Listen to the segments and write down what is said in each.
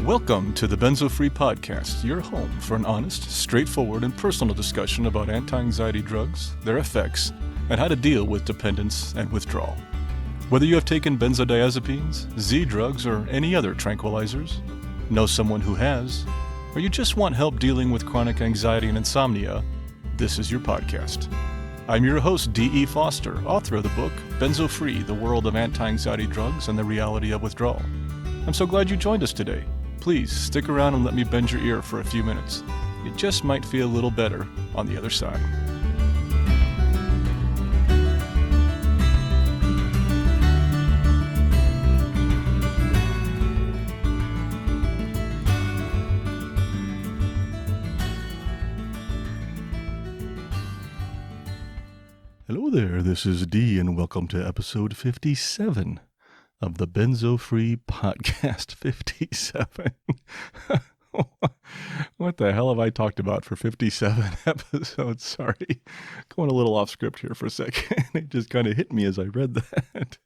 Welcome to the Benzo Free Podcast, your home for an honest, straightforward, and personal discussion about anti-anxiety drugs, their effects, and how to deal with dependence and withdrawal. Whether you have taken benzodiazepines, Z-drugs, or any other tranquilizers, know someone who has, or you just want help dealing with chronic anxiety and insomnia, this is your podcast. I'm your host, D.E. Foster, author of the book, Benzo Free, The World of Anti-Anxiety Drugs and the Reality of Withdrawal. I'm so glad you joined us today. Please stick around and let me bend your ear for a few minutes. It just might feel a little better on the other side. Hello there, this is D, and welcome to episode 57 of the Benzo Free Podcast. 57. What the hell have I talked about for 57 episodes? Sorry, going a little off script here for a second. It just kind of hit me as I read that.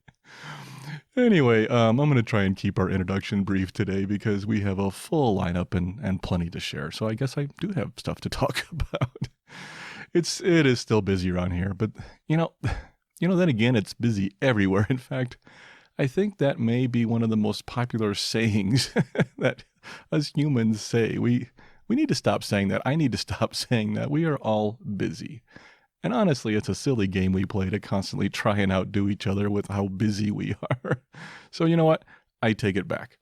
Anyway, I'm going to try and keep our introduction brief today because we have a full lineup and plenty to share. So I guess I do have stuff to talk about. It is still busy around here, but then again, it's busy everywhere. In fact, I think that may be one of the most popular sayings that us humans say. We need to stop saying that. I need to stop saying that. We are all busy. And honestly, it's a silly game we play to constantly try and outdo each other with how busy we are. So you know what? I take it back.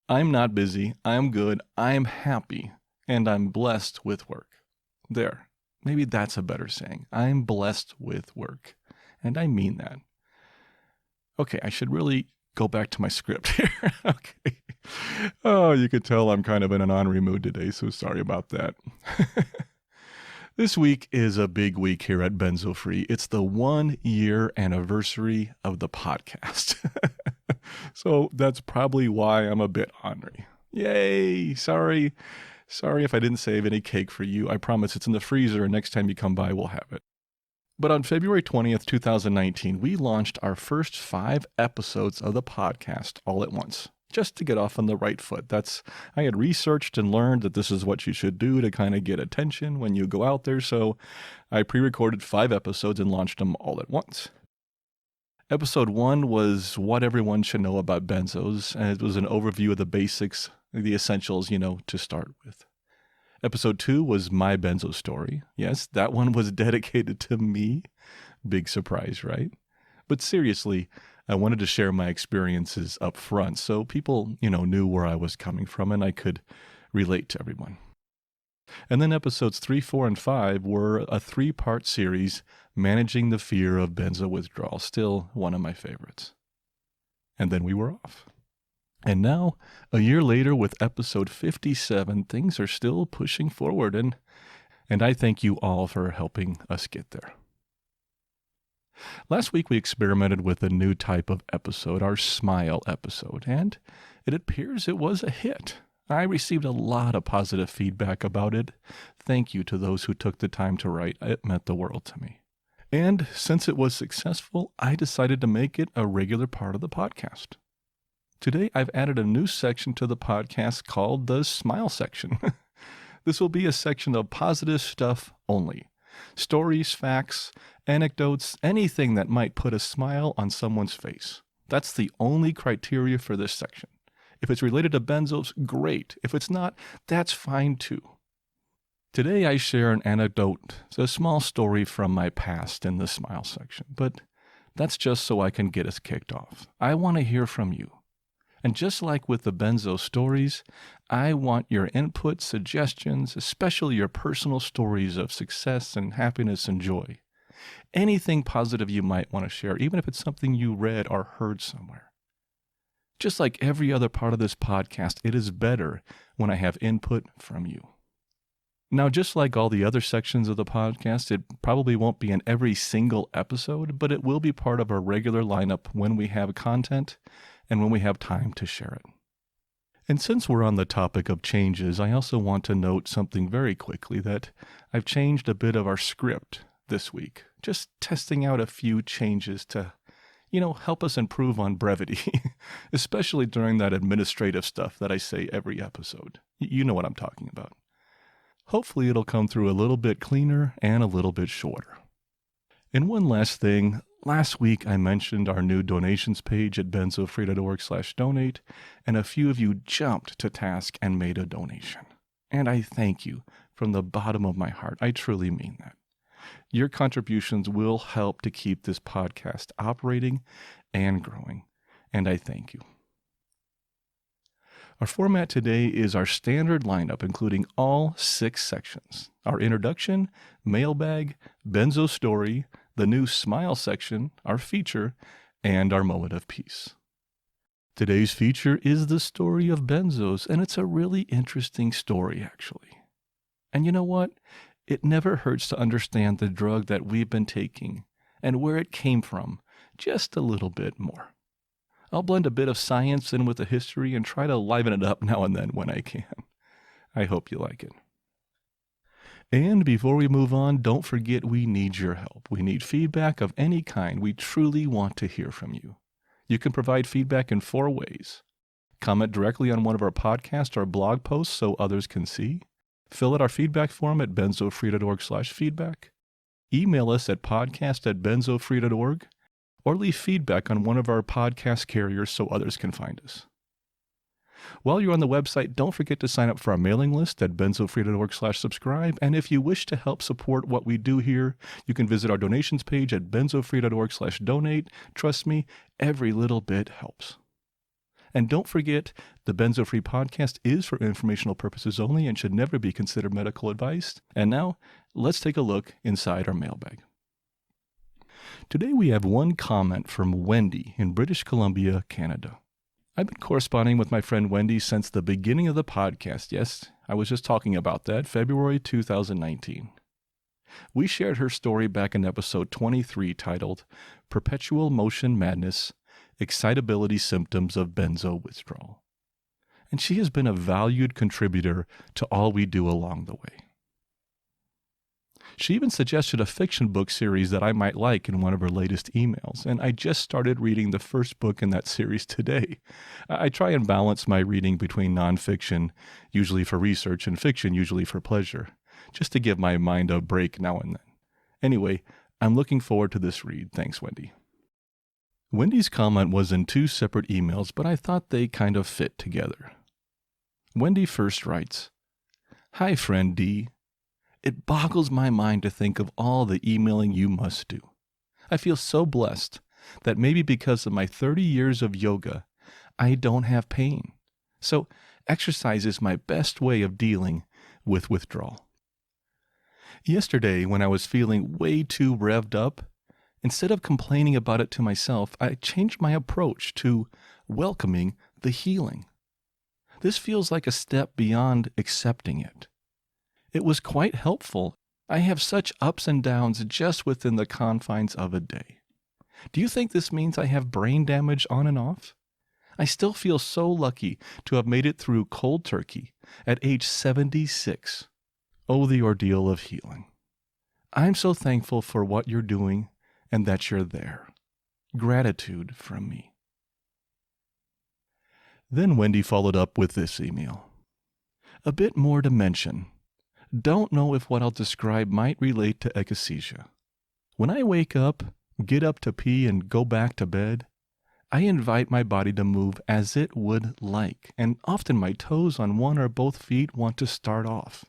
I'm not busy. I'm good. I'm happy. And I'm blessed with work. There. Maybe that's a better saying. I'm blessed with work. And I mean that. Okay, I should really go back to my script here. Okay. Oh, you could tell I'm kind of in an ornery mood today, so sorry about that. This week is a big week here at Benzo Free. It's the 1-year anniversary of the podcast. So that's probably why I'm a bit ornery. Yay! Sorry if I didn't save any cake for you. I promise it's in the freezer, and next time you come by, we'll have it. But on February 20th, 2019, we launched our first 5 episodes of the podcast all at once, just to get off on the right foot. I had researched and learned that this is what you should do to kind of get attention when you go out there, so I pre-recorded 5 episodes and launched them all at once. Episode 1 was what everyone should know about benzos, and it was an overview of the basics, the essentials, to start with. Episode 2 was my Benzo Story. Yes, that one was dedicated to me. Big surprise, right? But seriously, I wanted to share my experiences up front so people, knew where I was coming from and I could relate to everyone. And then episodes 3, 4, and 5 were a 3-part series, Managing the Fear of Benzo Withdrawal, still one of my favorites. And then we were off. And now, a year later with episode 57, things are still pushing forward, and I thank you all for helping us get there. Last week we experimented with a new type of episode, our Smile episode, and it appears it was a hit. I received a lot of positive feedback about it. Thank you to those who took the time to write. It meant the world to me. And since it was successful, I decided to make it a regular part of the podcast. Today, I've added a new section to the podcast called the Smile section. This will be a section of positive stuff only. Stories, facts, anecdotes, anything that might put a smile on someone's face. That's the only criteria for this section. If it's related to benzos, great. If it's not, that's fine too. Today, I share an anecdote, a small story from my past in the Smile section, but that's just so I can get us kicked off. I want to hear from you. And just like with the Benzo stories, I want your input, suggestions, especially your personal stories of success and happiness and joy. Anything positive you might want to share, even if it's something you read or heard somewhere. Just like every other part of this podcast, it is better when I have input from you. Now, just like all the other sections of the podcast, it probably won't be in every single episode, but it will be part of our regular lineup when we have content and when we have time to share it. And since we're on the topic of changes, I also want to note something very quickly, that I've changed a bit of our script this week, just testing out a few changes to, help us improve on brevity, especially during that administrative stuff that I say every episode. You know what I'm talking about. Hopefully it'll come through a little bit cleaner and a little bit shorter. And one last thing, last week I mentioned our new donations page at benzofree.org/donate, and a few of you jumped to task and made a donation. And I thank you from the bottom of my heart. I truly mean that. Your contributions will help to keep this podcast operating and growing, and I thank you. Our format today is our standard lineup, including all 6 sections: our introduction, mailbag, Benzo Story, the new smile section, our feature, and our moment of peace. Today's feature is the story of Benzos, and it's a really interesting story, actually. And you know what? It never hurts to understand the drug that we've been taking and where it came from just a little bit more. I'll blend a bit of science in with the history and try to liven it up now and then when I can. I hope you like it. And before we move on, don't forget we need your help. We need feedback of any kind. We truly want to hear from you. You can provide feedback in 4 ways. Comment directly on one of our podcasts or blog posts so others can see. Fill out our feedback form at benzofree.org/feedback. Email us at podcast@benzofree.org. Or leave feedback on one of our podcast carriers so others can find us. While you're on the website, don't forget to sign up for our mailing list at benzofree.org/subscribe. And if you wish to help support what we do here, you can visit our donations page at benzofree.org/donate. Trust me, every little bit helps. And don't forget, the Benzo Free podcast is for informational purposes only and should never be considered medical advice. And now, let's take a look inside our mailbag. Today we have one comment from Wendy in British Columbia, Canada. I've been corresponding with my friend Wendy since the beginning of the podcast. Yes, I was just talking about that, February 2019. We shared her story back in episode 23 titled Perpetual Motion Madness, Excitability Symptoms of Benzo Withdrawal. And she has been a valued contributor to all we do along the way. She even suggested a fiction book series that I might like in one of her latest emails, and I just started reading the first book in that series today. I try and balance my reading between nonfiction, usually for research, and fiction, usually for pleasure, just to give my mind a break now and then. Anyway, I'm looking forward to this read. Thanks, Wendy. Wendy's comment was in 2 separate emails, but I thought they kind of fit together. Wendy first writes, "Hi, friend D. It boggles my mind to think of all the emailing you must do. I feel so blessed that maybe because of my 30 years of yoga, I don't have pain. So exercise is my best way of dealing with withdrawal. Yesterday, when I was feeling way too revved up, instead of complaining about it to myself, I changed my approach to welcoming the healing. This feels like a step beyond accepting it. It was quite helpful. I have such ups and downs just within the confines of a day. Do you think this means I have brain damage on and off? I still feel so lucky to have made it through cold turkey at age 76. Oh, the ordeal of healing. I'm so thankful for what you're doing and that you're there. Gratitude from me." Then Wendy followed up with this email. "A bit more to mention. Don't know if what I'll describe might relate to akathisia. When I wake up, get up to pee, and go back to bed, I invite my body to move as it would like, and often my toes on one or both feet want to start off.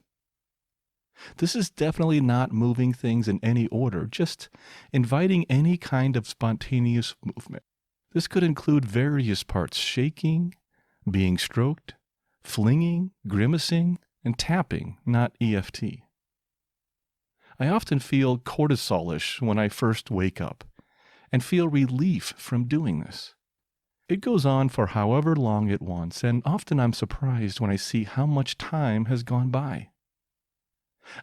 This is definitely not moving things in any order, just inviting any kind of spontaneous movement. This could include various parts: shaking, being stroked, flinging, grimacing, and tapping, not EFT. I often feel cortisol-ish when I first wake up and feel relief from doing this. It goes on for however long it wants, and often I'm surprised when I see how much time has gone by.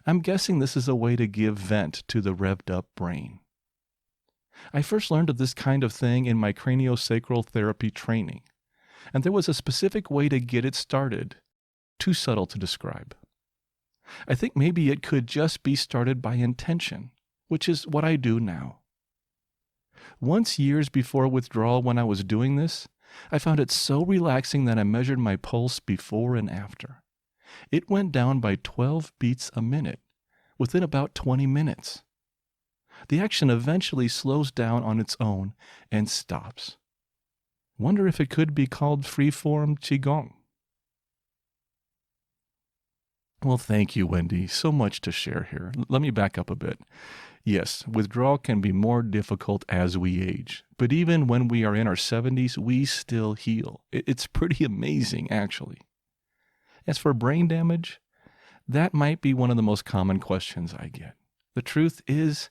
I'm guessing this is a way to give vent to the revved-up brain. I first learned of this kind of thing in my craniosacral therapy training, and there was a specific way to get it started, too subtle to describe. I think maybe it could just be started by intention, which is what I do now. Once years before withdrawal when I was doing this, I found it so relaxing that I measured my pulse before and after. It went down by 12 beats a minute within about 20 minutes. The action eventually slows down on its own and stops. Wonder if it could be called freeform Qigong. Well, thank you, Wendy. So much to share here. Let me back up a bit. Yes, withdrawal can be more difficult as we age, but even when we are in our 70s, we still heal. It's pretty amazing, actually. As for brain damage, that might be one of the most common questions I get. The truth is,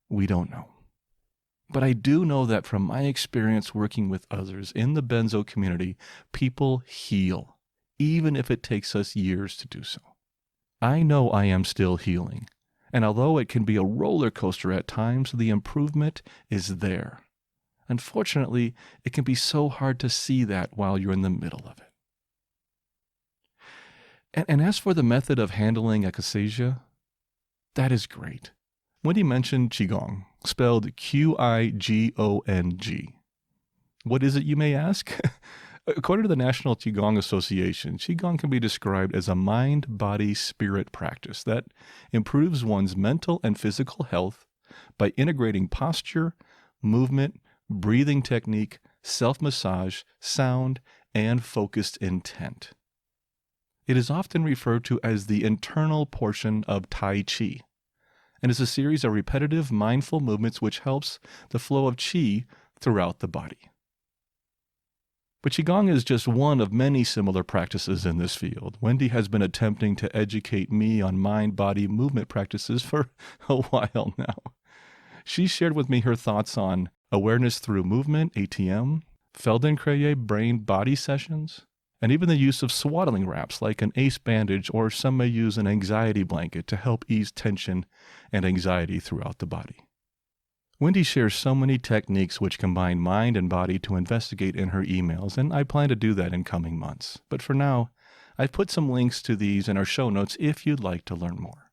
we don't know. But I do know that from my experience working with others in the benzo community, people heal, even if it takes us years to do so. I know I am still healing, and although it can be a roller coaster at times, the improvement is there. Unfortunately, it can be so hard to see that while you're in the middle of it. And as for the method of handling akathisia, that is great. Wendy mentioned Qigong, spelled Qigong. What is it, you may ask? According to the National Qigong Association, Qigong can be described as a mind-body-spirit practice that improves one's mental and physical health by integrating posture, movement, breathing technique, self-massage, sound, and focused intent. It is often referred to as the internal portion of Tai Chi, and is a series of repetitive, mindful movements which helps the flow of Qi throughout the body. But Qigong is just one of many similar practices in this field. Wendy has been attempting to educate me on mind-body movement practices for a while now. She shared with me her thoughts on awareness through movement, ATM, Feldenkrais brain-body sessions, and even the use of swaddling wraps like an ACE bandage, or some may use an anxiety blanket to help ease tension and anxiety throughout the body. Wendy shares so many techniques which combine mind and body to investigate in her emails, and I plan to do that in coming months. But for now, I've put some links to these in our show notes if you'd like to learn more.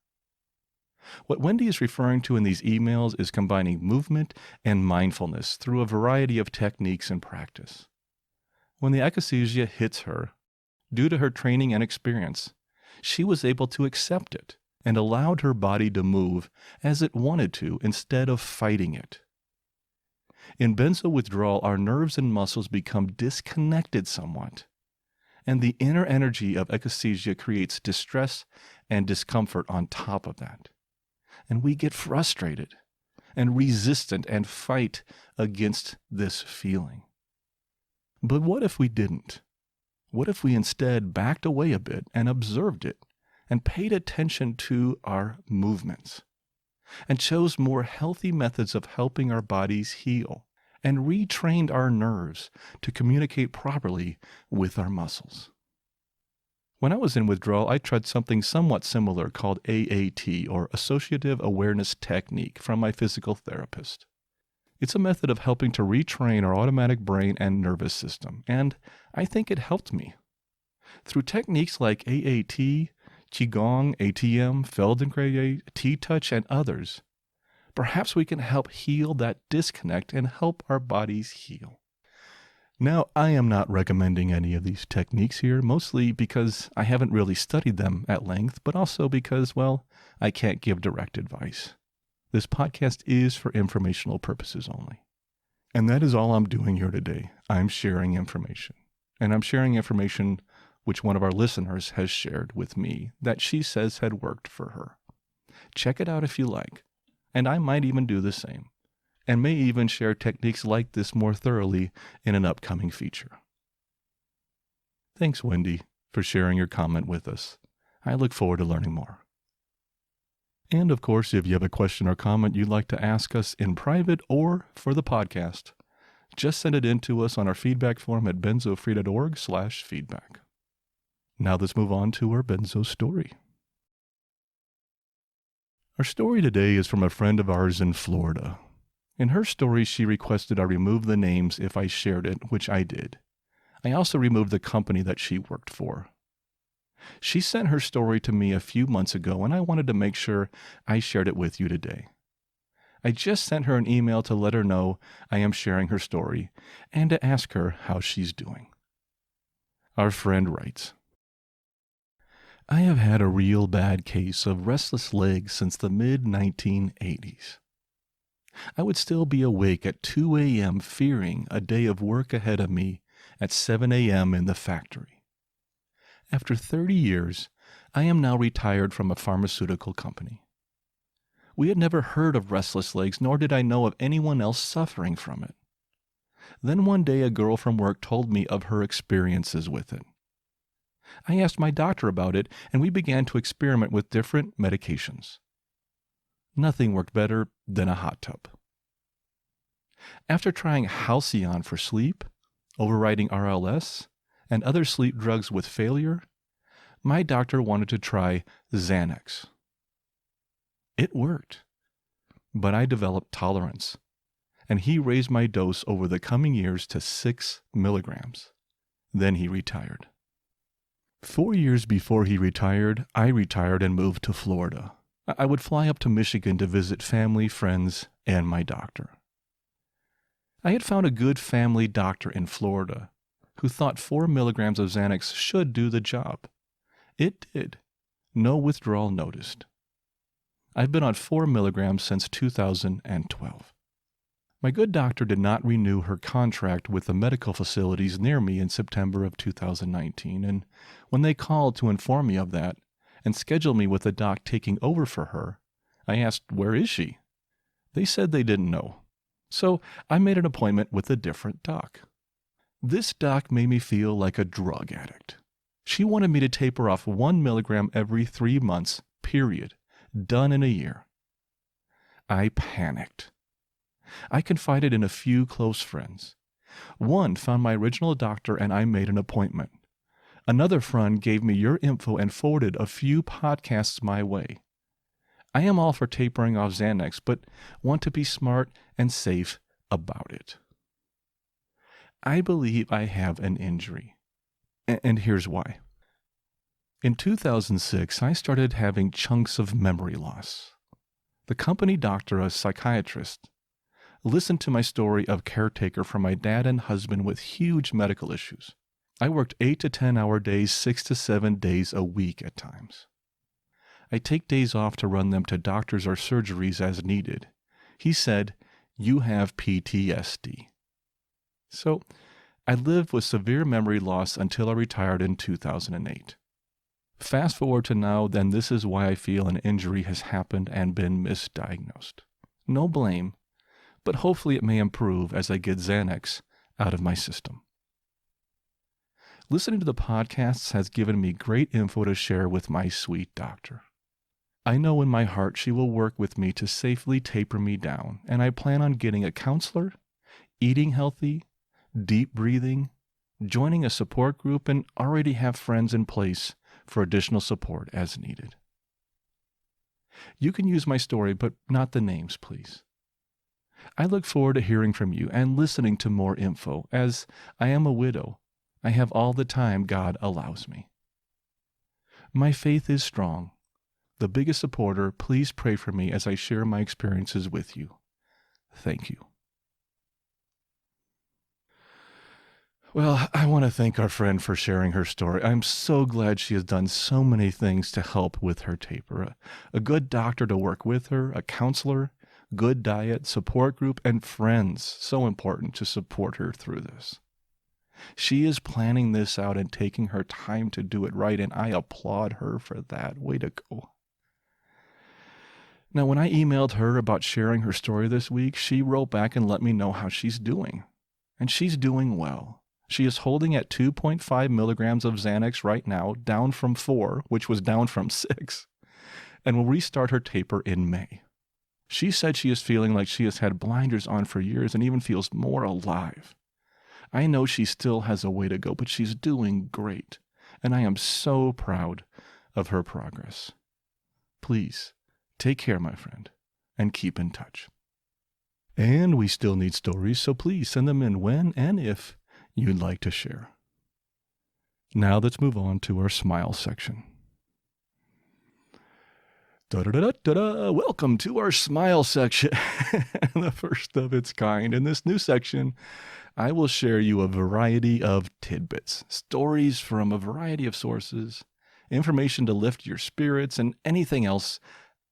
What Wendy is referring to in these emails is combining movement and mindfulness through a variety of techniques and practice. When the akathisia hits her, due to her training and experience, she was able to accept it and allowed her body to move as it wanted to instead of fighting it. In benzo withdrawal, our nerves and muscles become disconnected somewhat, and the inner energy of akathisia creates distress and discomfort on top of that. And we get frustrated and resistant and fight against this feeling. But what if we didn't? What if we instead backed away a bit and observed it and paid attention to our movements and chose more healthy methods of helping our bodies heal and retrained our nerves to communicate properly with our muscles? When I was in withdrawal, I tried something somewhat similar called AAT, or Associative Awareness Technique, from my physical therapist. It's a method of helping to retrain our automatic brain and nervous system, and I think it helped me. Through techniques like AAT, Qigong, ATM, Feldenkrais, T-Touch, and others, perhaps we can help heal that disconnect and help our bodies heal. Now, I am not recommending any of these techniques here, mostly because I haven't really studied them at length, but also because, well, I can't give direct advice. This podcast is for informational purposes only. And that is all I'm doing here today. I'm sharing information. And I'm sharing information which one of our listeners has shared with me that she says had worked for her. Check it out if you like. And I might even do the same, and may even share techniques like this more thoroughly in an upcoming feature. Thanks, Wendy, for sharing your comment with us. I look forward to learning more. And of course, if you have a question or comment you'd like to ask us in private or for the podcast, just send it in to us on our feedback form at benzofree.org/feedback. Now let's move on to our Benzo story. Our story today is from a friend of ours in Florida. In her story, she requested I remove the names if I shared it, which I did. I also removed the company that she worked for. She sent her story to me a few months ago, and I wanted to make sure I shared it with you today. I just sent her an email to let her know I am sharing her story and to ask her how she's doing. Our friend writes, I have had a real bad case of restless legs since the mid-1980s. I would still be awake at 2 a.m. fearing a day of work ahead of me at 7 a.m. in the factory. After 30 years, I am now retired from a pharmaceutical company. We had never heard of restless legs, nor did I know of anyone else suffering from it. Then one day a girl from work told me of her experiences with it. I asked my doctor about it, and we began to experiment with different medications. Nothing worked better than a hot tub. After trying Halcyon for sleep, overriding RLS, and other sleep drugs with failure, my doctor wanted to try Xanax. It worked, but I developed tolerance, and he raised my dose over the coming years to 6 milligrams. Then he retired. 4 years before he retired, I retired and moved to Florida. I would fly up to Michigan to visit family, friends, and my doctor. I had found a good family doctor in Florida who thought 4 milligrams of Xanax should do the job. It did. No withdrawal noticed. I've been on 4 milligrams since 2012. My good doctor did not renew her contract with the medical facilities near me in September of 2019, and when they called to inform me of that and scheduled me with a doc taking over for her, I asked, where is she? They said they didn't know. So I made an appointment with a different doc. This doc made me feel like a drug addict. She wanted me to taper off 1 milligram every 3 months, period, done in a year. I panicked. I confided in a few close friends. One found my original doctor and I made an appointment. Another friend gave me your info and forwarded a few podcasts my way. I am all for tapering off Xanax, but want to be smart and safe about it. I believe I have an injury, and here's why. In 2006, I started having chunks of memory loss. The company doctor, a psychiatrist, listened to my story of caretaker for my dad and husband with huge medical issues. I worked 8 to 10-hour days, 6 to 7 days a week at times. I take days off to run them to doctors or surgeries as needed. He said, you have PTSD. So I lived with severe memory loss until I retired in 2008. Fast forward to now, then this is why I feel an injury has happened and been misdiagnosed. No blame, but hopefully it may improve as I get Xanax out of my system. Listening to the podcasts has given me great info to share with my sweet doctor. I know in my heart she will work with me to safely taper me down, and I plan on getting a counselor, eating healthy, deep breathing, joining a support group, and already have friends in place for additional support as needed. You can use my story, but not the names, please. I look forward to hearing from you and listening to more info. As I am a widow, I have all the time God allows me. My faith is strong. The biggest supporter, please pray for me as I share my experiences with you. Thank you. Well, I want to thank our friend for sharing her story. I'm so glad she has done so many things to help with her taper. A good doctor to work with her, a counselor, good diet, support group, and friends. So important to support her through this. She is planning this out and taking her time to do it right, and I applaud her for that. Way to go. Now, when I emailed her about sharing her story this week, she wrote back and let me know how she's doing. And she's doing well. She is holding at 2.5 milligrams of Xanax right now, down from 4, which was down from 6, and will restart her taper in May. She said she is feeling like she has had blinders on for years and even feels more alive. I know she still has a way to go, but she's doing great, and I am so proud of her progress. Please, take care, my friend, and keep in touch. And we still need stories, so please send them in when and if you'd like to share. Now let's move on to our smile section. Da-da-da-da-da-da. Welcome to our smile section, the first of its kind. In this new section, I will share you a variety of tidbits, stories from a variety of sources, information to lift your spirits, and anything else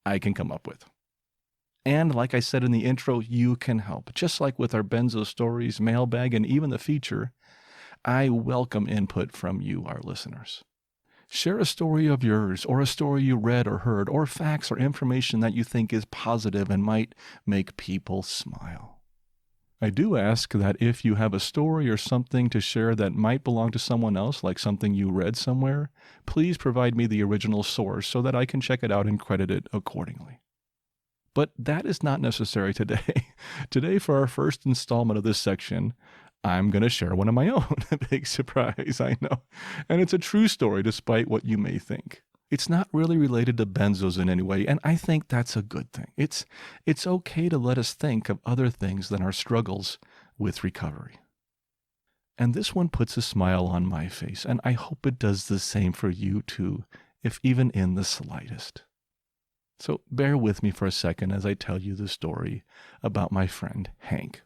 I can come up with. And like I said in the intro, you can help. Just like with our Benzo Stories, Mailbag, and even the feature, I welcome input from you, our listeners. Share a story of yours, or a story you read or heard, or facts or information that you think is positive and might make people smile. I do ask that if you have a story or something to share that might belong to someone else, like something you read somewhere, please provide me the original source so that I can check it out and credit it accordingly. But that is not necessary today. Today, for our first installment of this section, I'm going to share one of my own. A big surprise, I know. And it's a true story despite what you may think. It's not really related to benzos in any way, and I think that's a good thing. It's okay to let us think of other things than our struggles with recovery. And this one puts a smile on my face, and I hope it does the same for you too, if even in the slightest. So bear with me for a second as I tell you the story about my friend Hank.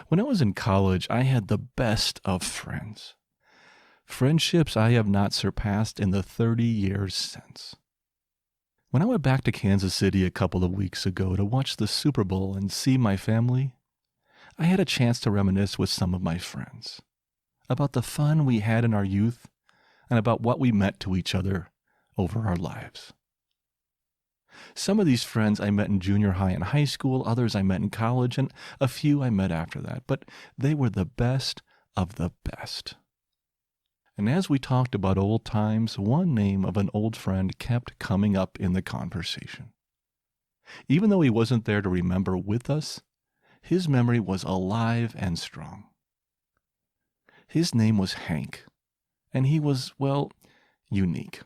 When I was in college, I had the best of friends. Friendships I have not surpassed in the 30 years since. When I went back to Kansas City a couple of weeks ago to watch the Super Bowl and see my family, I had a chance to reminisce with some of my friends about the fun we had in our youth and about what we meant to each other over our lives. Some of these friends I met in junior high and high school, others I met in college, and a few I met after that, but they were the best of the best. And as we talked about old times, one name of an old friend kept coming up in the conversation. Even though he wasn't there to remember with us, his memory was alive and strong. His name was Hank, and he was, well, unique.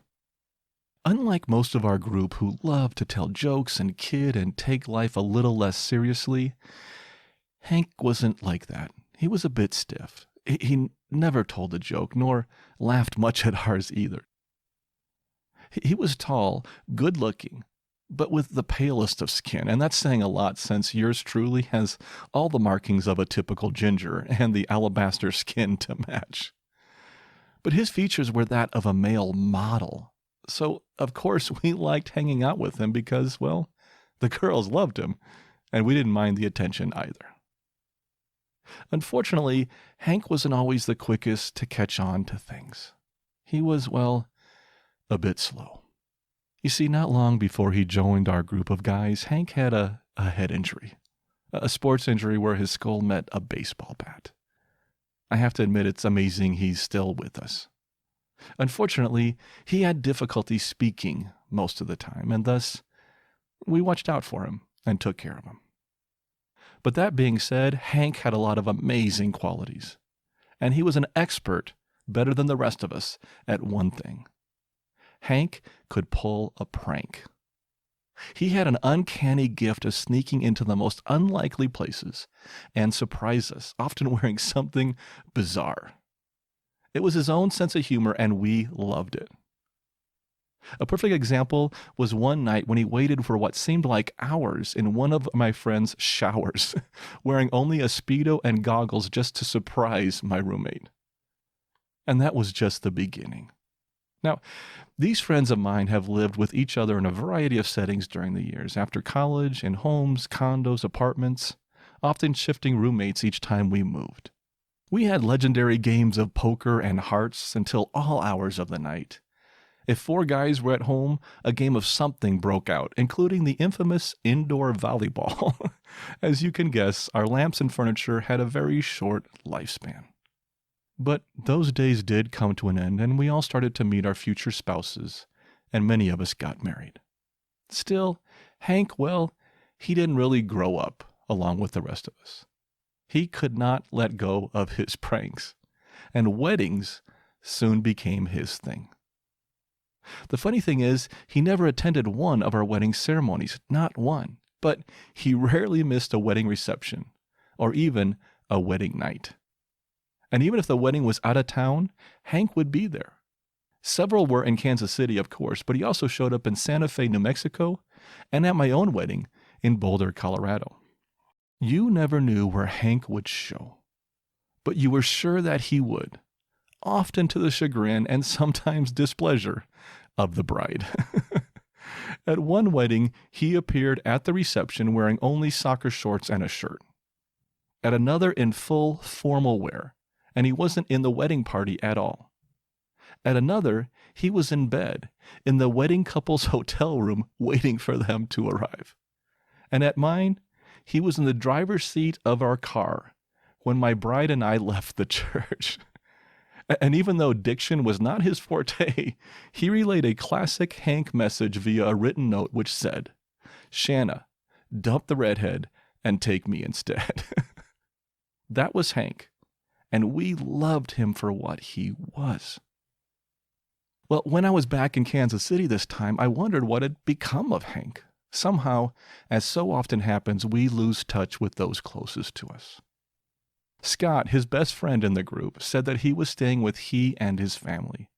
Unlike most of our group who love to tell jokes and kid and take life a little less seriously, Hank wasn't like that. He was a bit stiff. He never told a joke, nor laughed much at ours either. He was tall, good-looking, but with the palest of skin, and that's saying a lot since yours truly has all the markings of a typical ginger and the alabaster skin to match. But his features were that of a male model. So, of course, we liked hanging out with him because, well, the girls loved him, and we didn't mind the attention either. Unfortunately, Hank wasn't always the quickest to catch on to things. He was, well, a bit slow. You see, not long before he joined our group of guys, Hank had a head injury, a sports injury where his skull met a baseball bat. I have to admit it's amazing he's still with us. Unfortunately, he had difficulty speaking most of the time, and thus we watched out for him and took care of him. But that being said, Hank had a lot of amazing qualities, and he was an expert, better than the rest of us, at one thing. Hank could pull a prank. He had an uncanny gift of sneaking into the most unlikely places and surprise us, often wearing something bizarre. It was his own sense of humor, and we loved it. A perfect example was one night when he waited for what seemed like hours in one of my friend's showers, wearing only a Speedo and goggles just to surprise my roommate. And that was just the beginning. Now, these friends of mine have lived with each other in a variety of settings during the years, after college, in homes, condos, apartments, often shifting roommates each time we moved. We had legendary games of poker and hearts until all hours of the night. If 4 guys were at home, a game of something broke out, including the infamous indoor volleyball. As you can guess, our lamps and furniture had a very short lifespan. But those days did come to an end, and we all started to meet our future spouses, and many of us got married. Still, Hank, well, he didn't really grow up along with the rest of us. He could not let go of his pranks, and weddings soon became his thing. The funny thing is, he never attended one of our wedding ceremonies, not one, but he rarely missed a wedding reception, or even a wedding night. And even if the wedding was out of town, Hank would be there. Several were in Kansas City, of course, but he also showed up in Santa Fe, New Mexico, and at my own wedding in Boulder, Colorado. You never knew where Hank would show, but you were sure that he would, often to the chagrin and sometimes displeasure of the bride. At one wedding, he appeared at the reception wearing only soccer shorts and a shirt. At another, in full formal wear, and he wasn't in the wedding party at all. At another, he was in bed, in the wedding couple's hotel room, waiting for them to arrive. And at mine, he was in the driver's seat of our car when my bride and I left the church. And even though diction was not his forte, he relayed a classic Hank message via a written note which said, "Shanna, dump the redhead and take me instead." That was Hank, and we loved him for what he was. Well, when I was back in Kansas City this time, I wondered what had become of Hank. Somehow, as so often happens, we lose touch with those closest to us. Scott, his best friend in the group, said that he was staying with he and his family,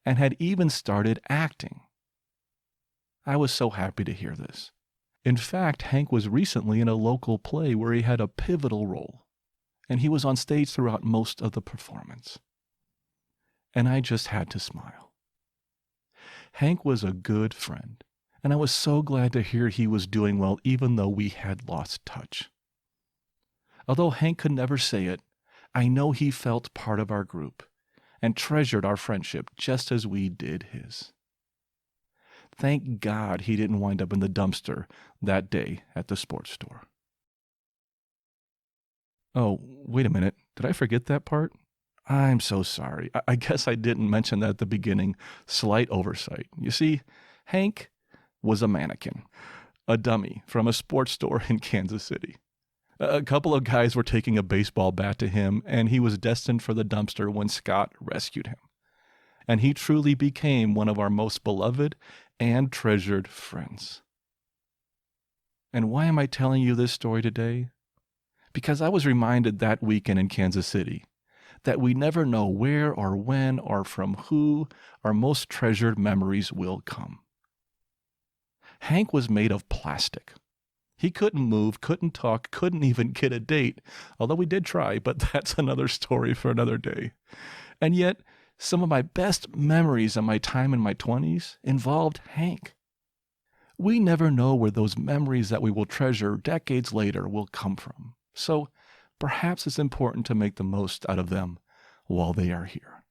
and had even started acting. I was so happy to hear this. In fact, Hank was recently in a local play where he had a pivotal role, and he was on stage throughout most of the performance. And I just had to smile. Hank was a good friend, and I was so glad to hear he was doing well even though we had lost touch. Although Hank could never say it, I know he felt part of our group and treasured our friendship just as we did his. Thank God he didn't wind up in the dumpster that day at the sports store. Oh, wait a minute. Did I forget that part? I'm so sorry. I guess I didn't mention that at the beginning. Slight oversight. You see, Hank was a mannequin, a dummy from a sports store in Kansas City. A couple of guys were taking a baseball bat to him, and he was destined for the dumpster when Scott rescued him. And he truly became one of our most beloved and treasured friends. And why am I telling you this story today? Because I was reminded that weekend in Kansas City that we never know where or when or from who our most treasured memories will come. Hank was made of plastic. He couldn't move, couldn't talk, couldn't even get a date, although we did try, but that's another story for another day. And yet, some of my best memories of my time in my 20s involved Hank. We never know where those memories that we will treasure decades later will come from. So perhaps it's important to make the most out of them while they are here.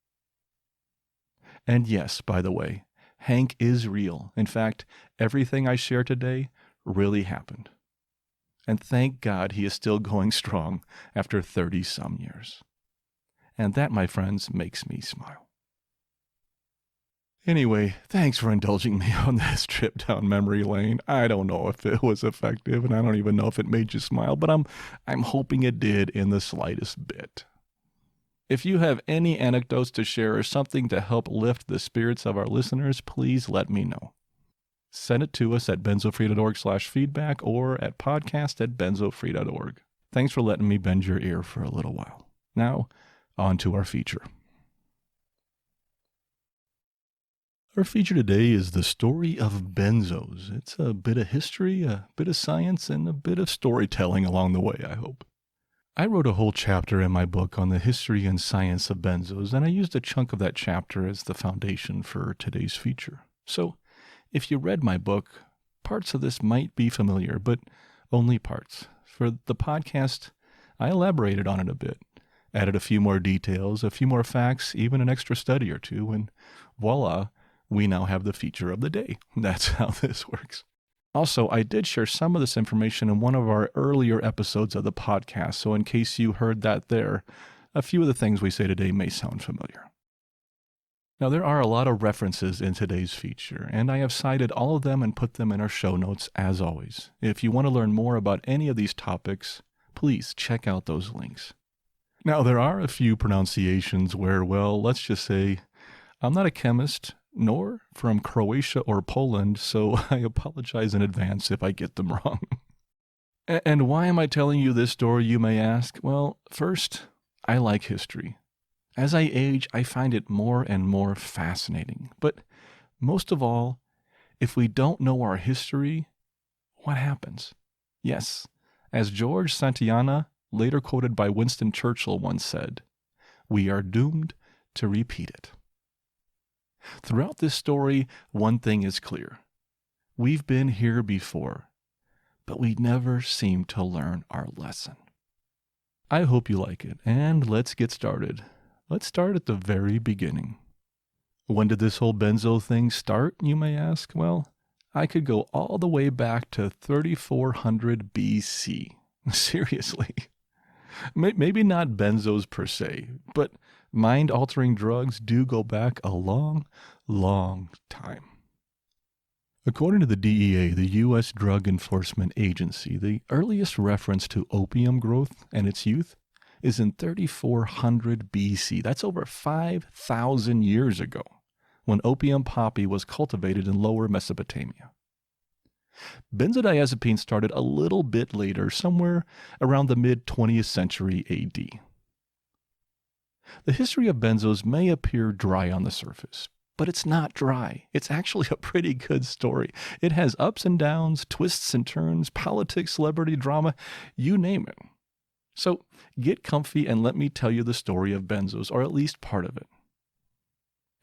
And yes, by the way, Hank is real. In fact, everything I share today really happened. And thank God he is still going strong after 30-some years. And that, my friends, makes me smile. Anyway, thanks for indulging me on this trip down memory lane. I don't know if it was effective, and I don't even know if it made you smile, but I'm hoping it did in the slightest bit. If you have any anecdotes to share or something to help lift the spirits of our listeners, please let me know. Send it to us at benzofree.org/feedback or at podcast@benzofree.org. Thanks for letting me bend your ear for a little while. Now, on to our feature. Our feature today is the story of benzos. It's a bit of history, a bit of science, and a bit of storytelling along the way, I hope. I wrote a whole chapter in my book on the history and science of benzos, and I used a chunk of that chapter as the foundation for today's feature. So, if you read my book, parts of this might be familiar, but only parts. For the podcast, I elaborated on it a bit, added a few more details, a few more facts, even an extra study or two, and voila, we now have the feature of the day. That's how this works. Also, I did share some of this information in one of our earlier episodes of the podcast, so in case you heard that there, a few of the things we say today may sound familiar. Now, there are a lot of references in today's feature, and I have cited all of them and put them in our show notes as always. If you want to learn more about any of these topics, please check out those links. Now, there are a few pronunciations where, well, let's just say, I'm not a chemist, nor from Croatia or Poland, so I apologize in advance if I get them wrong. And why am I telling you this story, you may ask? Well, first, I like history. As I age, I find it more and more fascinating. But most of all, if we don't know our history, what happens? Yes, as George Santayana, later quoted by Winston Churchill, once said, we are doomed to repeat it. Throughout this story, one thing is clear. We've been here before, but we never seem to learn our lesson. I hope you like it, and let's get started. Let's start at the very beginning. When did this whole benzo thing start, you may ask? Well, I could go all the way back to 3400 BC. Seriously. Maybe not benzos per se, but mind-altering drugs do go back a long, long time. According to the DEA, the U.S. Drug Enforcement Agency, the earliest reference to opium growth and its youth is in 3400 BC. That's over 5,000 years ago, when opium poppy was cultivated in lower Mesopotamia. Benzodiazepine started a little bit later, somewhere around the mid-20th century AD. The history of benzos may appear dry on the surface, but it's not dry. It's actually a pretty good story. It has ups and downs, twists and turns, politics, celebrity, drama, you name it. So get comfy and let me tell you the story of benzos, or at least part of it.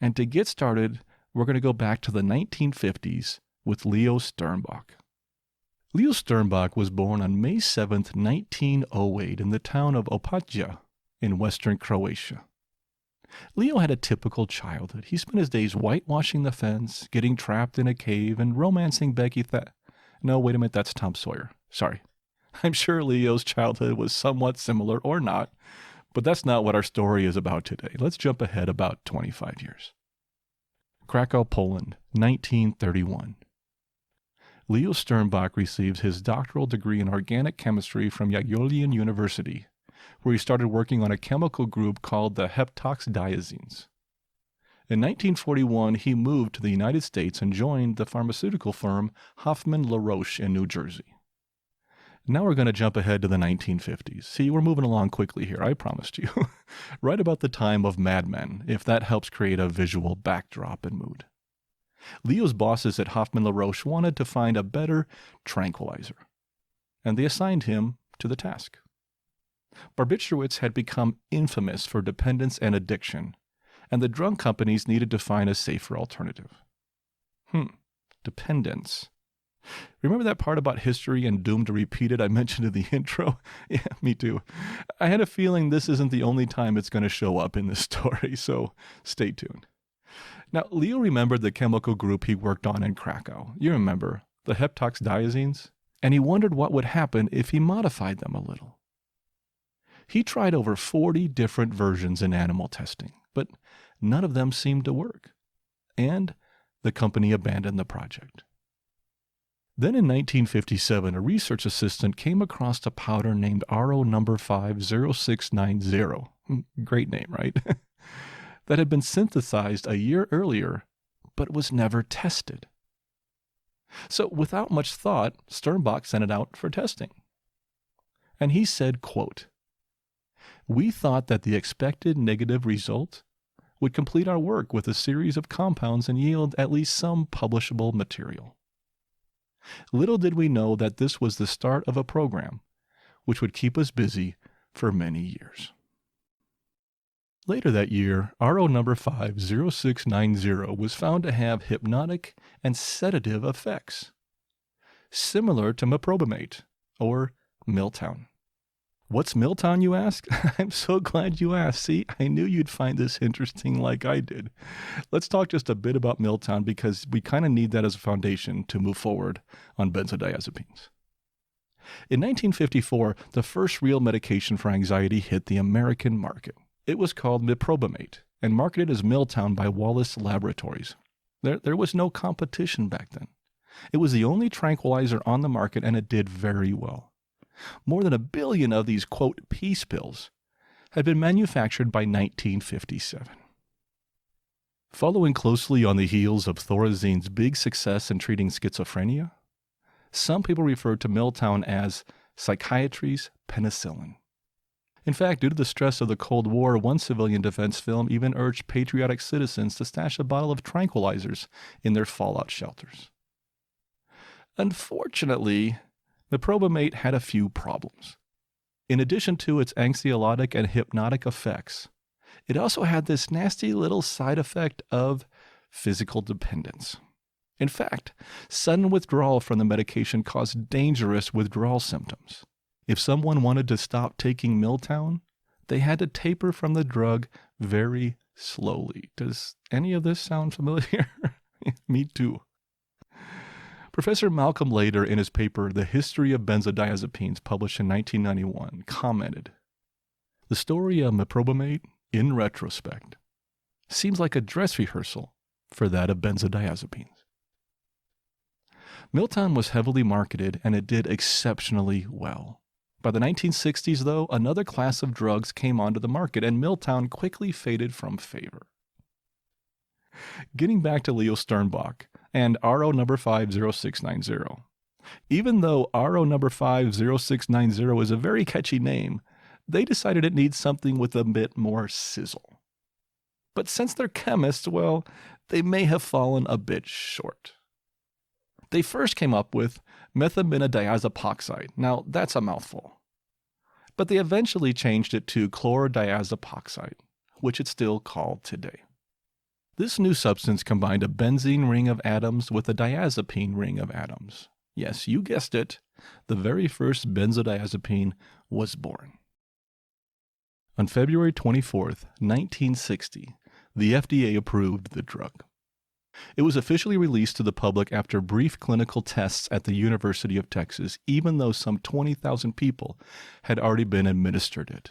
And to get started, we're going to go back to the 1950s with Leo Sternbach. Leo Sternbach was born on May 7, 1908 in the town of Opatija in western Croatia. Leo had a typical childhood. He spent his days whitewashing the fence, getting trapped in a cave, and romancing Becky No, wait a minute, that's Tom Sawyer. Sorry. I'm sure Leo's childhood was somewhat similar or not, but that's not what our story is about today. Let's jump ahead about 25 years. Krakow, Poland, 1931. Leo Sternbach received his doctoral degree in organic chemistry from Jagiellonian University, where he started working on a chemical group called the heptoxydiazines. In 1941, he moved to the United States and joined the pharmaceutical firm Hoffman LaRoche in New Jersey. Now we're going to jump ahead to the 1950s. See, we're moving along quickly here, I promised you. Right about the time of Mad Men, if that helps create a visual backdrop and mood. Leo's bosses at Hoffman LaRoche wanted to find a better tranquilizer, and they assigned him to the task. Barbiturates had become infamous for dependence and addiction, and the drug companies needed to find a safer alternative. Dependence. Remember that part about history and doomed to repeat it I mentioned in the intro? Yeah, me too. I had a feeling this isn't the only time it's going to show up in this story, so stay tuned. Now, Leo remembered the chemical group he worked on in Krakow. You remember, the heptoxydiazines? And he wondered what would happen if he modified them a little. He tried over 40 different versions in animal testing, but none of them seemed to work. And the company abandoned the project. Then in 1957, a research assistant came across a powder named RO number 50690. Great name, right? That had been synthesized a year earlier, but was never tested. So without much thought, Sternbach sent it out for testing. And he said, quote, "We thought that the expected negative result would complete our work with a series of compounds and yield at least some publishable material. Little did we know that this was the start of a program which would keep us busy for many years." Later that year, RO number 50690 was found to have hypnotic and sedative effects, similar to meprobamate, or Milltown. What's Milltown, you ask? I'm so glad you asked. See, I knew you'd find this interesting like I did. Let's talk just a bit about Milltown because we kind of need that as a foundation to move forward on benzodiazepines. In 1954, the first real medication for anxiety hit the American market. It was called meprobamate and marketed as Milltown by Wallace Laboratories. There was no competition back then. It was the only tranquilizer on the market, and it did very well. More than 1 billion of these, quote, peace pills had been manufactured by 1957. Following closely on the heels of Thorazine's big success in treating schizophrenia, some people referred to Milltown as psychiatry's penicillin. In fact, due to the stress of the Cold War, one civilian defense film even urged patriotic citizens to stash a bottle of tranquilizers in their fallout shelters. Unfortunately, meprobamate had a few problems. In addition to its anxiolytic and hypnotic effects, it also had this nasty little side effect of physical dependence. In fact, sudden withdrawal from the medication caused dangerous withdrawal symptoms. If someone wanted to stop taking Miltown, they had to taper from the drug very slowly. Does any of this sound familiar? Me too. Professor Malcolm Lader, in his paper, The History of Benzodiazepines, published in 1991, commented, "The story of meprobamate, in retrospect, seems like a dress rehearsal for that of benzodiazepines." Miltown was heavily marketed and it did exceptionally well. By the 1960s, though, another class of drugs came onto the market and Miltown quickly faded from favor. Getting back to Leo Sternbach and RO number 50690. Even though RO number 50690 is a very catchy name, they decided it needs something with a bit more sizzle. But since they're chemists, well, they may have fallen a bit short. They first came up with methaminodiazepoxide. Now, that's a mouthful. But they eventually changed it to chlorodiazepoxide, which it's still called today. This new substance combined a benzene ring of atoms with a diazepine ring of atoms. Yes, you guessed it, the very first benzodiazepine was born. On February 24th, 1960, the FDA approved the drug. It was officially released to the public after brief clinical tests at the University of Texas, even though some 20,000 people had already been administered it.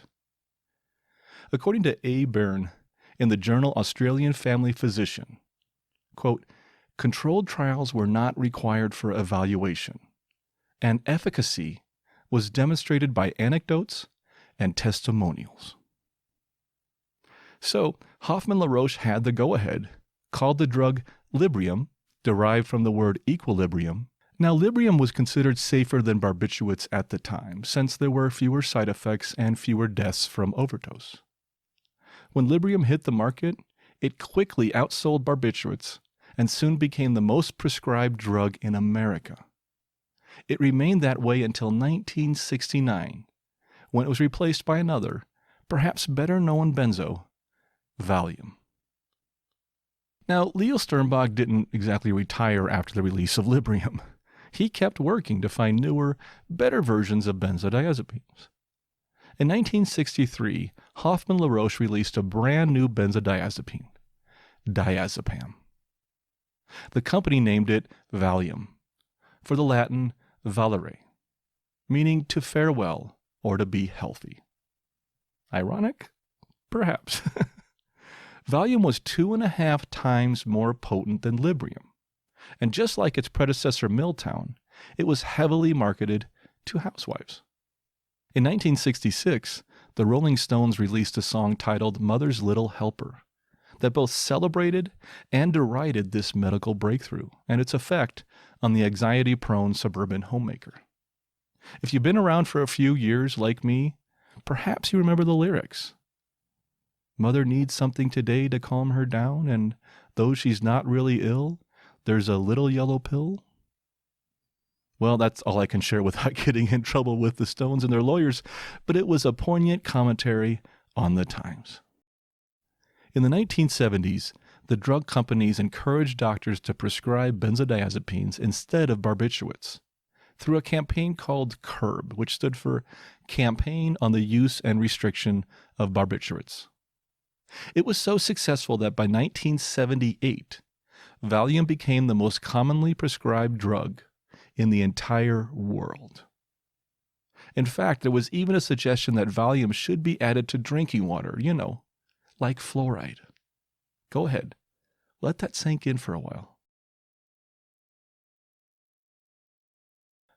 According to A. Byrne, in the journal Australian Family Physician, quote, "Controlled trials were not required for evaluation, and efficacy was demonstrated by anecdotes and testimonials." So, Hoffman-LaRoche had the go-ahead, called the drug Librium, derived from the word equilibrium. Now, Librium was considered safer than barbiturates at the time, since there were fewer side effects and fewer deaths from overdose. When Librium hit the market, it quickly outsold barbiturates and soon became the most prescribed drug in America. It remained that way until 1969, when it was replaced by another, perhaps better known benzo, Valium. Now, Leo Sternbach didn't exactly retire after the release of Librium. He kept working to find newer, better versions of benzodiazepines. In 1963, Hoffman-LaRoche released a brand new benzodiazepine, diazepam. The company named it Valium, for the Latin valere, meaning to fare well or to be healthy. Ironic? Perhaps. Valium was 2.5 times more potent than Librium, and just like its predecessor Miltown, it was heavily marketed to housewives. In 1966, the Rolling Stones released a song titled Mother's Little Helper that both celebrated and derided this medical breakthrough and its effect on the anxiety-prone suburban homemaker. If you've been around for a few years like me, perhaps you remember the lyrics. Mother needs something today to calm her down, and though she's not really ill, there's a little yellow pill. Well, that's all I can share without getting in trouble with the Stones and their lawyers, but it was a poignant commentary on the times. In the 1970s, the drug companies encouraged doctors to prescribe benzodiazepines instead of barbiturates through a campaign called CURB, which stood for Campaign on the Use and Restriction of Barbiturates. It was so successful that by 1978, Valium became the most commonly prescribed drug in the entire world. In fact, there was even a suggestion that Valium should be added to drinking water, like fluoride. Go ahead, let that sink in for a while.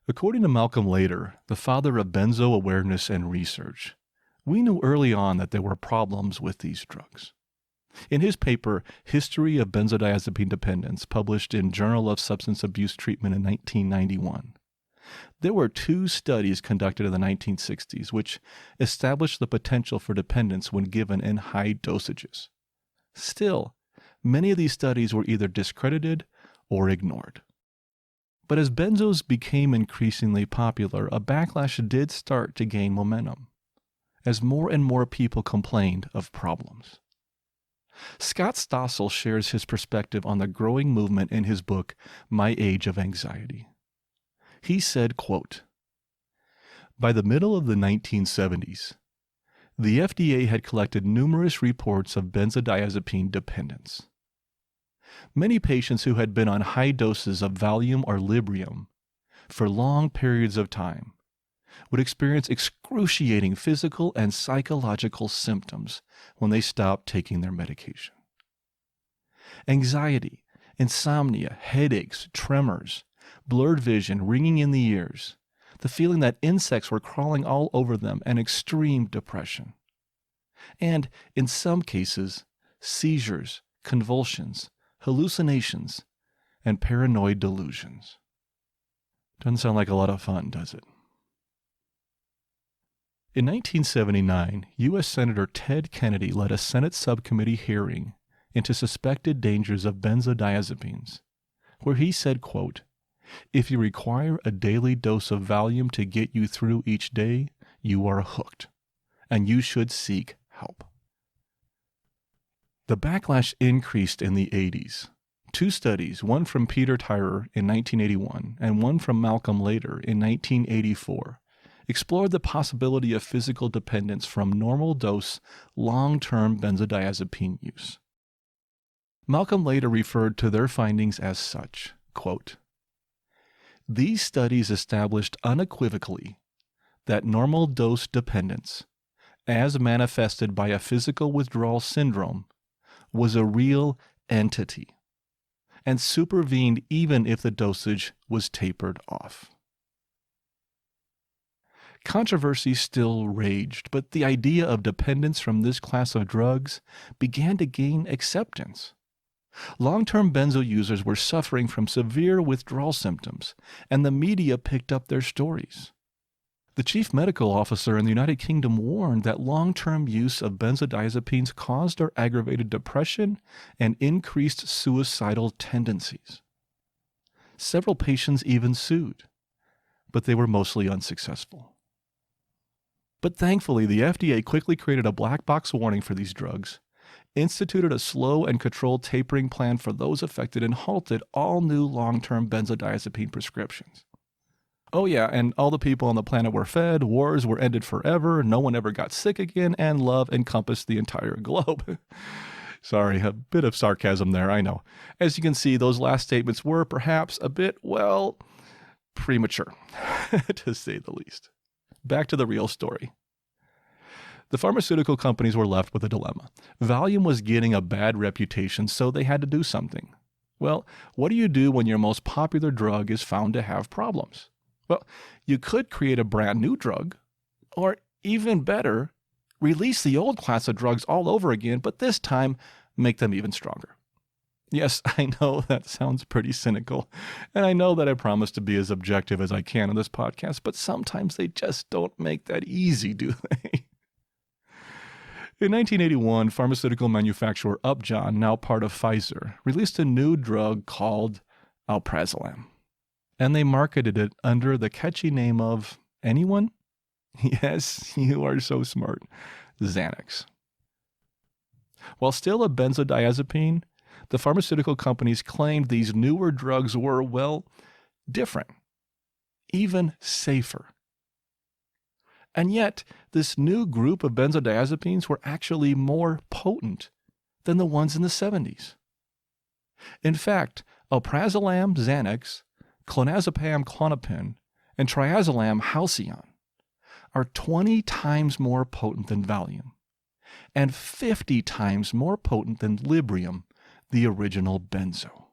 According to Malcolm Lader, the father of benzo awareness and research, we knew early on that there were problems with these drugs. In his paper, History of Benzodiazepine Dependence, published in Journal of Substance Abuse Treatment in 1991, There were 2 studies conducted in the 1960s which established the potential for dependence when given in high dosages. Still, many of these studies were either discredited or ignored. But as benzos became increasingly popular, a backlash did start to gain momentum, as more and more people complained of problems. Scott Stossel shares his perspective on the growing movement in his book, My Age of Anxiety. He said, quote, "By the middle of the 1970s, the FDA had collected numerous reports of benzodiazepine dependence. Many patients who had been on high doses of Valium or Librium for long periods of time would experience excruciating physical and psychological symptoms when they stopped taking their medication. Anxiety, insomnia, headaches, tremors, blurred vision, ringing in the ears, the feeling that insects were crawling all over them, and extreme depression. And, in some cases, seizures, convulsions, hallucinations, and paranoid delusions." Doesn't sound like a lot of fun, does it? In 1979, U.S. Senator Ted Kennedy led a Senate subcommittee hearing into suspected dangers of benzodiazepines, where he said, quote, "If you require a daily dose of Valium to get you through each day, you are hooked, and you should seek help." The backlash increased in the 80s. 2 studies, one from Peter Tyrer in 1981 and one from Malcolm Lader in 1984, explored the possibility of physical dependence from normal dose, long-term benzodiazepine use. Malcolm Lader referred to their findings as such, quote, "These studies established unequivocally that normal dose dependence, as manifested by a physical withdrawal syndrome, was a real entity and supervened even if the dosage was tapered off." Controversy still raged, but the idea of dependence from this class of drugs began to gain acceptance. Long-term benzo users were suffering from severe withdrawal symptoms, and the media picked up their stories. The chief medical officer in the United Kingdom warned that long-term use of benzodiazepines caused or aggravated depression and increased suicidal tendencies. Several patients even sued, but they were mostly unsuccessful. But thankfully, the FDA quickly created a black box warning for these drugs, instituted a slow and controlled tapering plan for those affected, and halted all new long-term benzodiazepine prescriptions. Oh yeah, and all the people on the planet were fed, wars were ended forever, no one ever got sick again, and love encompassed the entire globe. Sorry, a bit of sarcasm there, I know. As you can see, those last statements were perhaps a bit, well, premature, to say the least. Back to the real story. The pharmaceutical companies were left with a dilemma. Valium was getting a bad reputation, so they had to do something. Well, what do you do when your most popular drug is found to have problems? Well, you could create a brand new drug, or even better, release the old class of drugs all over again, but this time make them even stronger. Yes, I know that sounds pretty cynical, and I know that I promise to be as objective as I can on this podcast, but sometimes they just don't make that easy, do they? In 1981, pharmaceutical manufacturer Upjohn, now part of Pfizer, released a new drug called alprazolam, and they marketed it under the catchy name of, anyone? Yes, you are so smart, Xanax. While still a benzodiazepine, the pharmaceutical companies claimed these newer drugs were, well, different, even safer. And yet, this new group of benzodiazepines were actually more potent than the ones in the 70s. In fact, alprazolam, Xanax, clonazepam, Klonopin, and triazolam, Halcyon, are 20 times more potent than Valium, and 50 times more potent than Librium, the original benzo.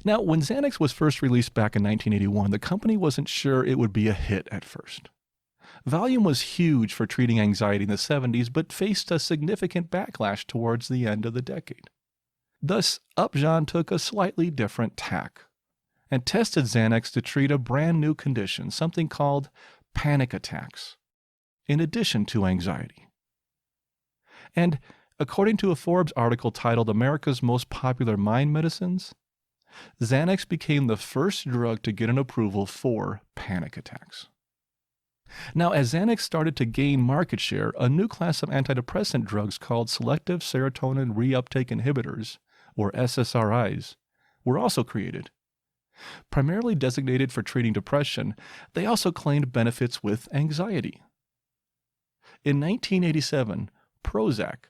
Now, when Xanax was first released back in 1981, the company wasn't sure it would be a hit at first. Valium was huge for treating anxiety in the 70s, but faced a significant backlash towards the end of the decade. Thus, Upjohn took a slightly different tack and tested Xanax to treat a brand new condition, something called panic attacks, in addition to anxiety. And according to a Forbes article titled America's Most Popular Mind Medicines, Xanax became the first drug to get an approval for panic attacks. Now, as Xanax started to gain market share, a new class of antidepressant drugs called selective serotonin reuptake inhibitors, or SSRIs, were also created. Primarily designated for treating depression, they also claimed benefits with anxiety. In 1987, Prozac,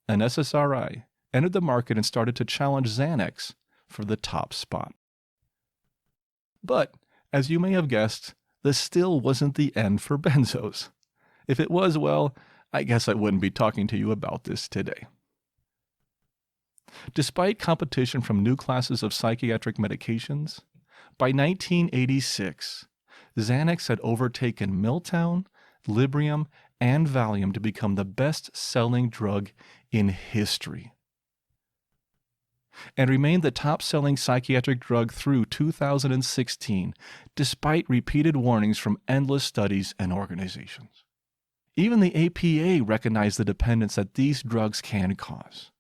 an SSRI, entered the market and started to challenge Xanax for the top spot. But, as you may have guessed, this still wasn't the end for benzos. If it was, well, I guess I wouldn't be talking to you about this today. Despite competition from new classes of psychiatric medications, by 1986, Xanax had overtaken Miltown, Librium, and Valium to become the best-selling drug in history, and remained the top-selling psychiatric drug through 2016, despite repeated warnings from endless studies and organizations. Even the APA recognized the dependence that these drugs can cause.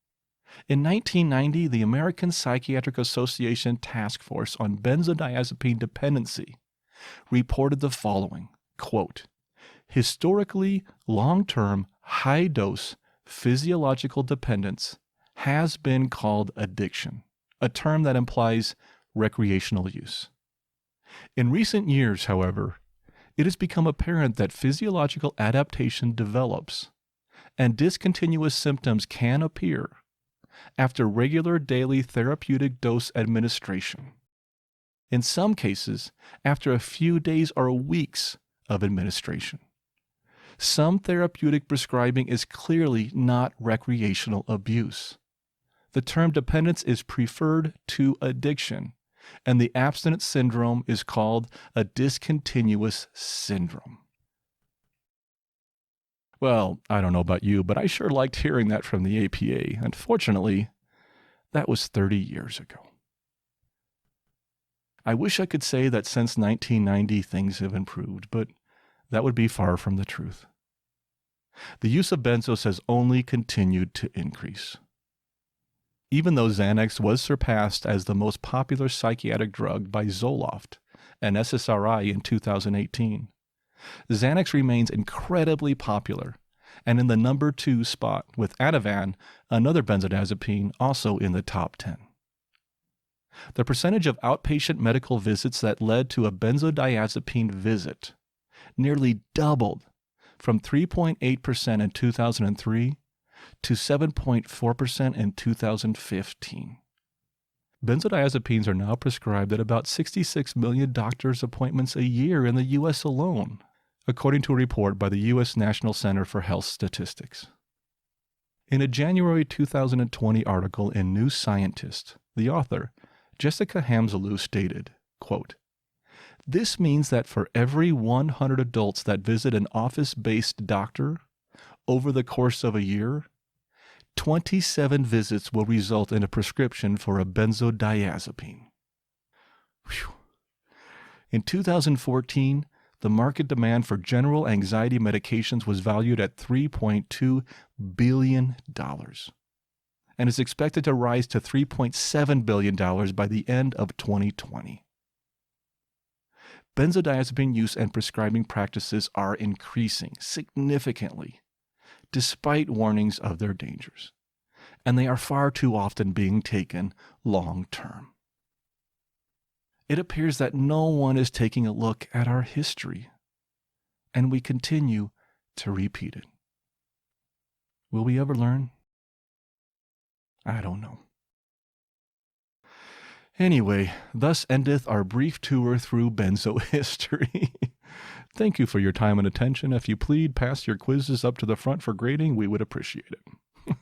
In 1990, the American Psychiatric Association Task Force on Benzodiazepine Dependency reported the following, quote, "Historically, long-term, high-dose physiological dependence has been called addiction, a term that implies recreational use. In recent years, however, it has become apparent that physiological adaptation develops and discontinuous symptoms can appear after regular daily therapeutic dose administration. In some cases, after a few days or weeks of administration. Some therapeutic prescribing is clearly not recreational abuse. The term dependence is preferred to addiction, and the abstinence syndrome is called a discontinuous syndrome." Well, I don't know about you, but I sure liked hearing that from the APA. Unfortunately, that was 30 years ago. I wish I could say that since 1990 things have improved, but that would be far from the truth. The use of benzos has only continued to increase. Even though Xanax was surpassed as the most popular psychiatric drug by Zoloft, an SSRI, in 2018, Xanax remains incredibly popular and in the number 2 spot, with Ativan, another benzodiazepine, also in the top 10. The percentage of outpatient medical visits that led to a benzodiazepine visit nearly doubled from 3.8% in 2003 to 7.4% in 2015. Benzodiazepines are now prescribed at about 66 million doctors' appointments a year in the U.S. alone, according to a report by the U.S. National Center for Health Statistics. In a January 2020 article in New Scientist, the author, Jessica Hamzalou, stated, quote, "This means that for every 100 adults that visit an office-based doctor over the course of a year, 27 visits will result in a prescription for a benzodiazepine." Whew. In 2014, the market demand for general anxiety medications was valued at $3.2 billion and is expected to rise to $3.7 billion by the end of 2020. Benzodiazepine use and prescribing practices are increasing significantly, despite warnings of their dangers, and they are far too often being taken long-term. It appears that no one is taking a look at our history, and we continue to repeat it. Will we ever learn? I don't know. Anyway, thus endeth our brief tour through benzo history. Thank you for your time and attention. If you please pass your quizzes up to the front for grading, we would appreciate it.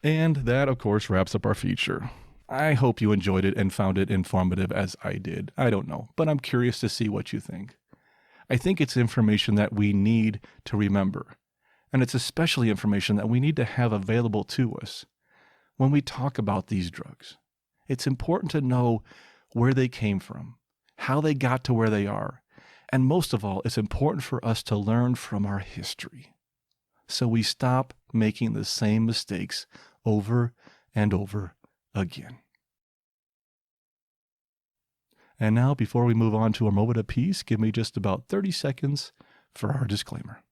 And that, of course, wraps up our feature. I hope you enjoyed it and found it informative as I did. I don't know, but I'm curious to see what you think. I think it's information that we need to remember, and it's especially information that we need to have available to us when we talk about these drugs. It's important to know where they came from, how they got to where they are. And most of all, it's important for us to learn from our history, so we stop making the same mistakes over and over again. And now, before we move on to our moment of peace, give me just about 30 seconds for our disclaimer.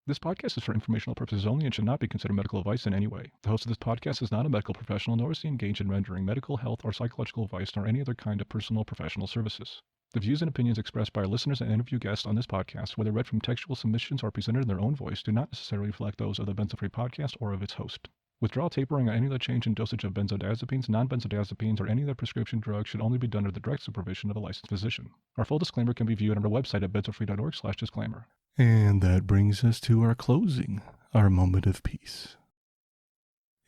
This podcast is for informational purposes only and should not be considered medical advice in any way. The host of this podcast is not a medical professional, nor is he engaged in rendering medical, health, or psychological advice, nor any other kind of personal or professional services. The views and opinions expressed by our listeners and interview guests on this podcast, whether read from textual submissions or presented in their own voice, do not necessarily reflect those of the Benzo Free podcast or of its host. Withdrawal, tapering, or any other change in dosage of benzodiazepines, non-benzodiazepines, or any other prescription drug should only be done under the direct supervision of a licensed physician. Our full disclaimer can be viewed on our website at benzofree.org/disclaimer. And that brings us to our closing, our moment of peace.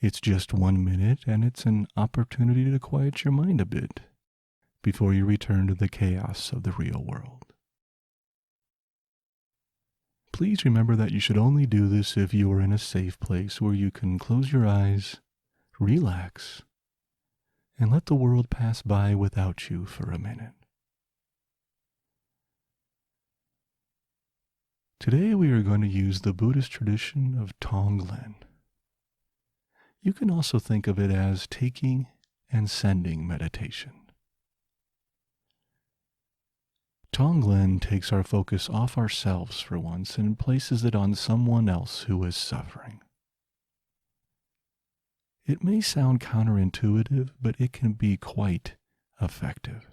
It's just 1 minute, and it's an opportunity to quiet your mind a bit before you return to the chaos of the real world. Please remember that you should only do this if you are in a safe place where you can close your eyes, relax, and let the world pass by without you for a minute. Today we are going to use the Buddhist tradition of Tonglen. You can also think of it as taking and sending meditation. Tonglen takes our focus off ourselves for once and places it on someone else who is suffering. It may sound counterintuitive, but it can be quite effective.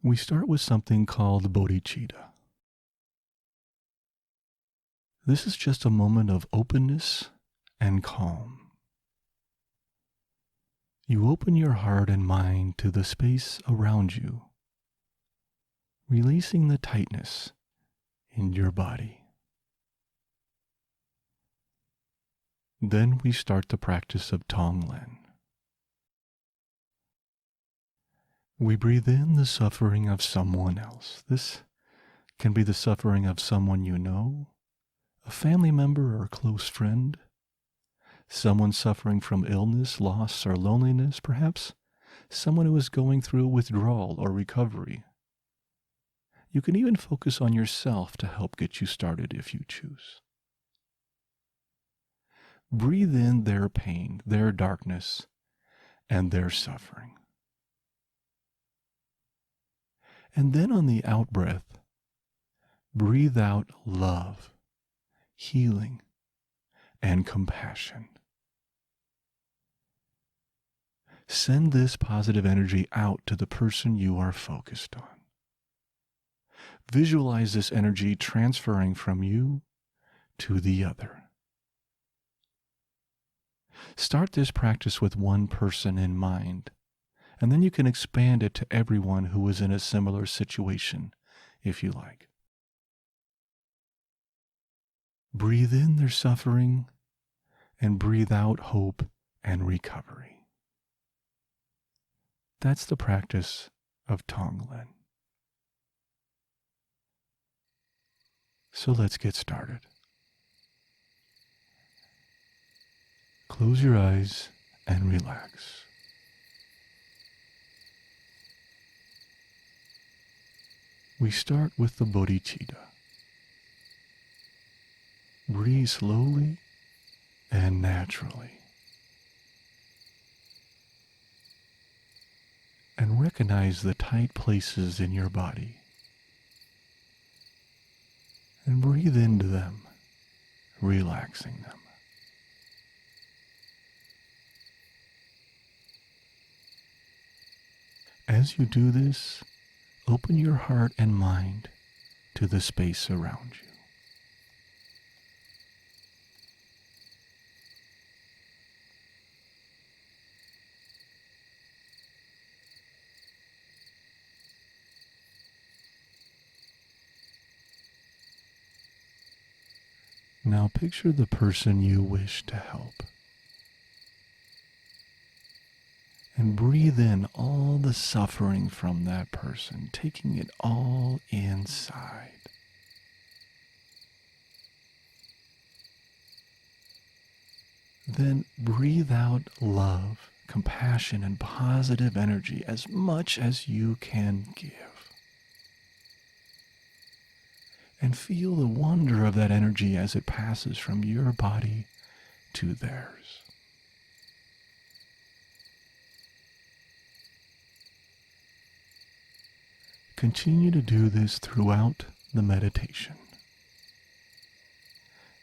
We start with something called bodhicitta. This is just a moment of openness and calm. You open your heart and mind to the space around you, releasing the tightness in your body. Then we start the practice of Tonglen. We breathe in the suffering of someone else. This can be the suffering of someone you know, a family member or a close friend, someone suffering from illness, loss, or loneliness, perhaps someone who is going through withdrawal or recovery. You can even focus on yourself to help get you started if you choose. Breathe in their pain, their darkness, and their suffering. And then on the out-breath, breathe out love, healing, and compassion. Send this positive energy out to the person you are focused on. Visualize this energy transferring from you to the other. Start this practice with one person in mind, and then you can expand it to everyone who is in a similar situation, if you like. Breathe in their suffering and breathe out hope and recovery. That's the practice of Tonglen. So let's get started. Close your eyes and relax. We start with the bodhicitta. Breathe slowly and naturally. And recognize the tight places in your body. And breathe into them, relaxing them. As you do this, open your heart and mind to the space around you. Now picture the person you wish to help. And breathe in all the suffering from that person, taking it all inside. Then breathe out love, compassion, and positive energy as much as you can give. And feel the wonder of that energy as it passes from your body to theirs. Continue to do this throughout the meditation.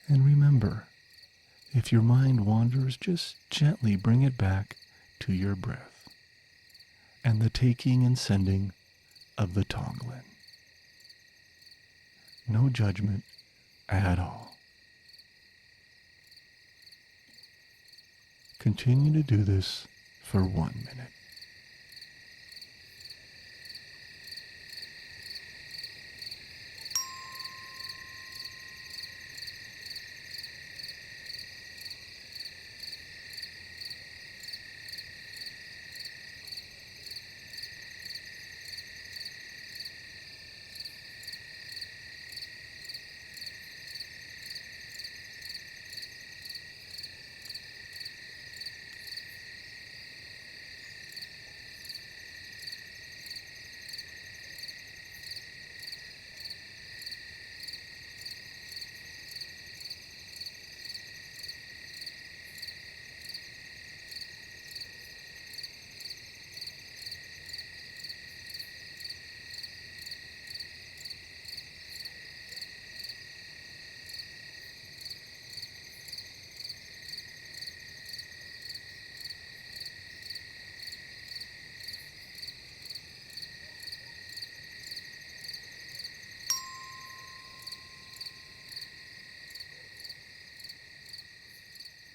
And remember, if your mind wanders, just gently bring it back to your breath and the taking and sending of the Tonglen. No judgment at all. Continue to do this for 1 minute.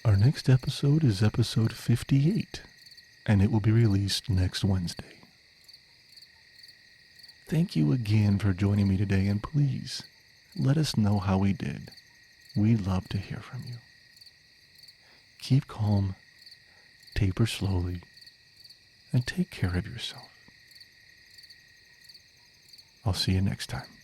Our next episode is episode 58, and it will be released next Wednesday. Thank you again for joining me today, and please let us know how we did. We'd love to hear from you. Keep calm, taper slowly, and take care of yourself. I'll see you next time.